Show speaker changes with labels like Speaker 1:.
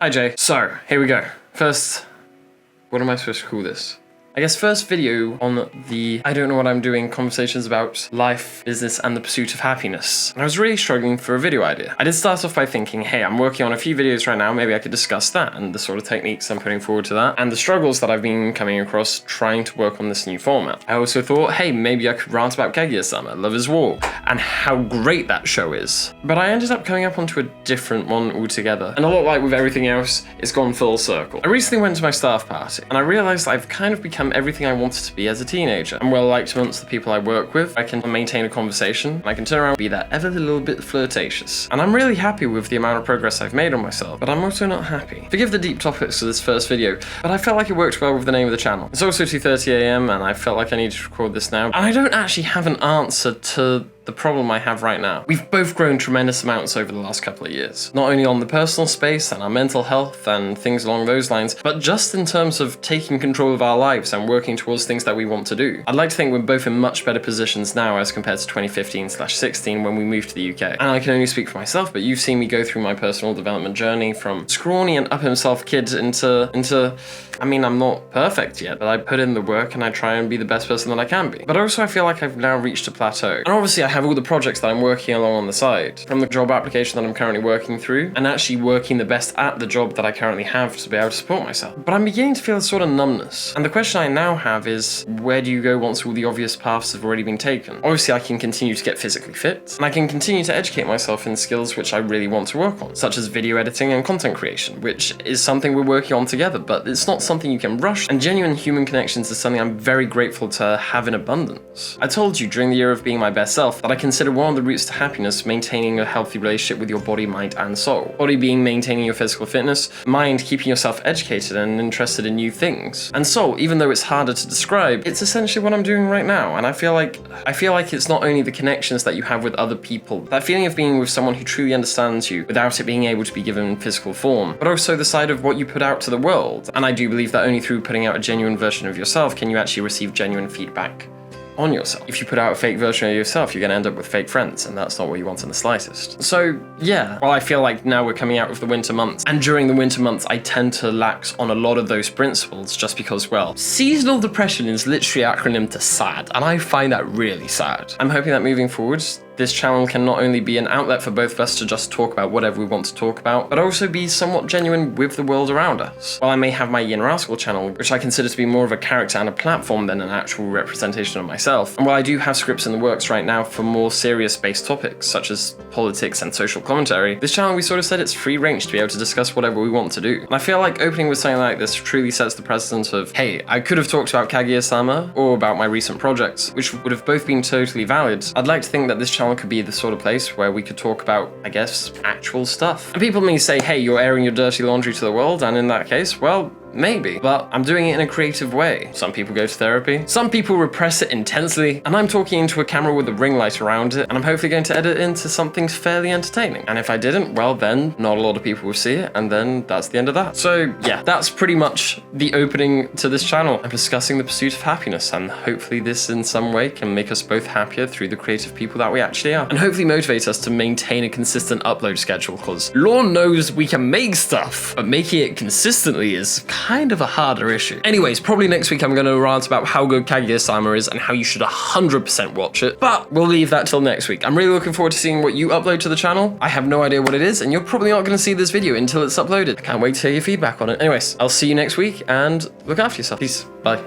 Speaker 1: Hi Jay. So, here we go. First, what am I supposed to call this? I guess first video on the I don't know what I'm doing conversations about life, business, and the pursuit of happiness. And I was really struggling for a video idea. I did start off by thinking, hey, I'm working on a few videos right now, maybe I could discuss that and the sort of techniques I'm putting forward to that and the struggles that I've been coming across trying to work on this new format. I also thought, hey, maybe I could rant about Kaguya-sama, Lovers War, and how great that show is. But I ended up coming up onto a different one altogether. And a lot like with everything else, it's gone full circle. I recently went to my staff party and I realized I've kind of become everything I wanted to be as a teenager. I'm well liked amongst the people I work with. I can maintain a conversation and I can turn around and be that ever little bit flirtatious. And I'm really happy with the amount of progress I've made on myself, but I'm also not happy. Forgive the deep topics of this first video, but I felt like it worked well with the name of the channel. It's also 2:30 AM and I felt like I needed to record this now. And I don't actually have an answer to the problem I have right now. We've both grown tremendous amounts over the last couple of years, not only on the personal space and our mental health and things along those lines, but just in terms of taking control of our lives and working towards things that we want to do. I'd like to think we're both in much better positions now as compared to 2015/16 when we moved to the UK. And I can only speak for myself, but you've seen me go through my personal development journey from scrawny and up himself kid into I mean, I'm not perfect yet, but I put in the work and I try and be the best person that I can be. But also I feel like I've now reached a plateau. And obviously I have all the projects that I'm working along on the side, from the job application that I'm currently working through, and actually working the best at the job that I currently have to be able to support myself. But I'm beginning to feel a sort of numbness. And the question I now have is, where do you go once all the obvious paths have already been taken? Obviously I can continue to get physically fit, and I can continue to educate myself in skills which I really want to work on, such as video editing and content creation, which is something we're working on together, but it's not something you can rush, and genuine human connections is something I'm very grateful to have in abundance. I told you during the year of being my best self that I consider one of the routes to happiness maintaining a healthy relationship with your body, mind, and soul. Body being maintaining your physical fitness, mind keeping yourself educated and interested in new things, and soul, even though it's harder to describe, it's essentially what I'm doing right now. And I feel like it's not only the connections that you have with other people, that feeling of being with someone who truly understands you without it being able to be given physical form, but also the side of what you put out to the world. And I do believe that only through putting out a genuine version of yourself can you actually receive genuine feedback on yourself. If you put out a fake version of yourself, you're gonna end up with fake friends, and that's not what you want in the slightest. So yeah, well, I feel like now we're coming out of the winter months, and during the winter months, I tend to lax on a lot of those principles just because, well, seasonal depression is literally acronym to SAD, and I find that really sad. I'm hoping that moving forwards, this channel can not only be an outlet for both of us to just talk about whatever we want to talk about, but also be somewhat genuine with the world around us. While I may have my Yin Rascal channel, which I consider to be more of a character and a platform than an actual representation of myself, and while I do have scripts in the works right now for more serious-based topics, such as politics and social commentary, this channel, we sort of said it's free range to be able to discuss whatever we want to do. And I feel like opening with something like this truly sets the precedent of, hey, I could have talked about Kaguya-sama or about my recent projects, which would have both been totally valid. I'd like to think that this channel could be the sort of place where we could talk about, I guess, actual stuff. And people may say, hey, you're airing your dirty laundry to the world, and in that case, well, maybe, but I'm doing it in a creative way. Some people go to therapy, some people repress it intensely, and I'm talking into a camera with a ring light around it, and I'm hopefully going to edit it into something fairly entertaining. And if I didn't, well then, not a lot of people will see it, and then that's the end of that. So yeah, that's pretty much the opening to this channel. I'm discussing the pursuit of happiness, and hopefully this in some way can make us both happier through the creative people that we actually are, and hopefully motivate us to maintain a consistent upload schedule, because Lord knows we can make stuff, but making it consistently is kind of a harder issue. Anyways, probably next week I'm going to rant about how good Kaguya-sama is and how you should 100% watch it, but we'll leave that till next week. I'm really looking forward to seeing what you upload to the channel. I have no idea what it is, and you're probably not going to see this video until it's uploaded. I can't wait to hear your feedback on it. Anyways, I'll see you next week, and look after yourself. Peace. Bye.